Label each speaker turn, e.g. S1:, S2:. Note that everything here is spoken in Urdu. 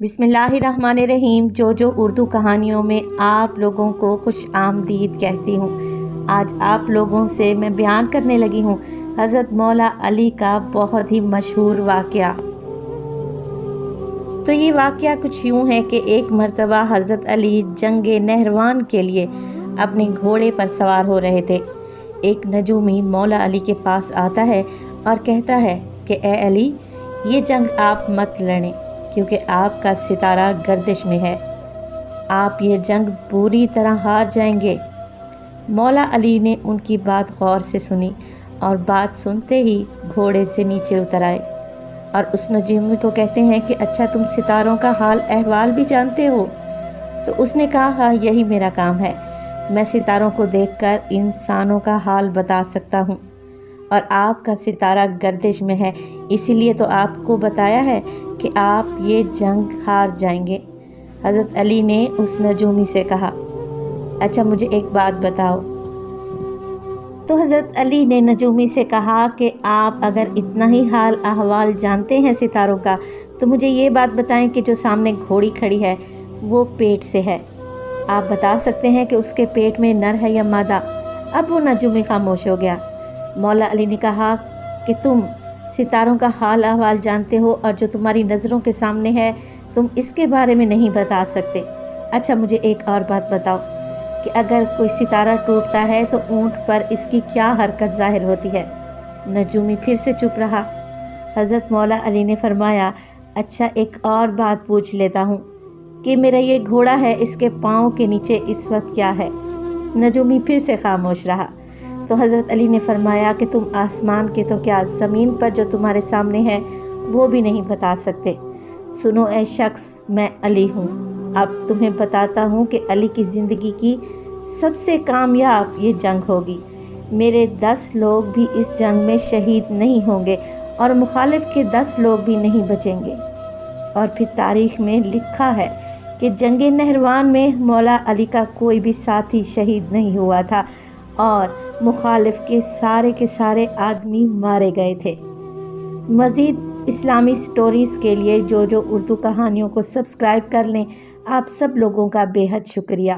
S1: بسم اللہ الرحمن الرحیم۔ جو اردو کہانیوں میں آپ لوگوں کو خوش آمدید کہتی ہوں۔ آج آپ لوگوں سے میں بیان کرنے لگی ہوں حضرت مولا علی کا بہت ہی مشہور واقعہ۔ تو یہ واقعہ کچھ یوں ہے کہ ایک مرتبہ حضرت علی جنگ نہروان کے لیے اپنے گھوڑے پر سوار ہو رہے تھے۔ ایک نجومی مولا علی کے پاس آتا ہے اور کہتا ہے کہ اے علی، یہ جنگ آپ مت لڑیں کیونکہ آپ کا ستارہ گردش میں ہے، آپ یہ جنگ پوری طرح ہار جائیں گے۔ مولا علی نے ان کی بات غور سے سنی اور بات سنتے ہی گھوڑے سے نیچے اتر آئے اور اس نجومی کو کہتے ہیں کہ اچھا، تم ستاروں کا حال احوال بھی جانتے ہو؟ تو اس نے کہا ہاں، یہی میرا کام ہے، میں ستاروں کو دیکھ کر انسانوں کا حال بتا سکتا ہوں، اور آپ کا ستارہ گردش میں ہے، اسی لیے تو آپ کو بتایا ہے کہ آپ یہ جنگ ہار جائیں گے۔ حضرت علی نے اس نجومی سے کہا اچھا، مجھے ایک بات بتاؤ۔ تو حضرت علی نے نجومی سے کہا کہ آپ اگر اتنا ہی حال احوال جانتے ہیں ستاروں کا تو مجھے یہ بات بتائیں کہ جو سامنے گھوڑی کھڑی ہے وہ پیٹ سے ہے، آپ بتا سکتے ہیں کہ اس کے پیٹ میں نر ہے یا مادہ؟ اب وہ نجومی خاموش ہو گیا۔ مولا علی نے کہا کہ تم ستاروں کا حال احوال جانتے ہو اور جو تمہاری نظروں کے سامنے ہے تم اس کے بارے میں نہیں بتا سکتے۔ اچھا، مجھے ایک اور بات بتاؤ کہ اگر کوئی ستارہ ٹوٹتا ہے تو اونٹ پر اس کی کیا حرکت ظاہر ہوتی ہے؟ نجومی پھر سے چپ رہا۔ حضرت مولا علی نے فرمایا اچھا، ایک اور بات پوچھ لیتا ہوں کہ میرا یہ گھوڑا ہے، اس کے پاؤں کے نیچے اس وقت کیا ہے؟ نجومی پھر سے خاموش رہا۔ تو حضرت علی نے فرمایا کہ تم آسمان کے تو کیا، زمین پر جو تمہارے سامنے ہے وہ بھی نہیں بتا سکتے۔ سنو اے شخص، میں علی ہوں، اب تمہیں بتاتا ہوں کہ علی کی زندگی کی سب سے کامیاب یہ جنگ ہوگی۔ میرے 10 لوگ بھی اس جنگ میں شہید نہیں ہوں گے اور مخالف کے 10 لوگ بھی نہیں بچیں گے۔ اور پھر تاریخ میں لکھا ہے کہ جنگ نہروان میں مولا علی کا کوئی بھی ساتھی شہید نہیں ہوا تھا اور مخالف کے سارے آدمی مارے گئے تھے۔ مزید اسلامی سٹوریز کے لیے جو اردو کہانیوں کو سبسکرائب کر لیں۔ آپ سب لوگوں کا بے حد شکریہ۔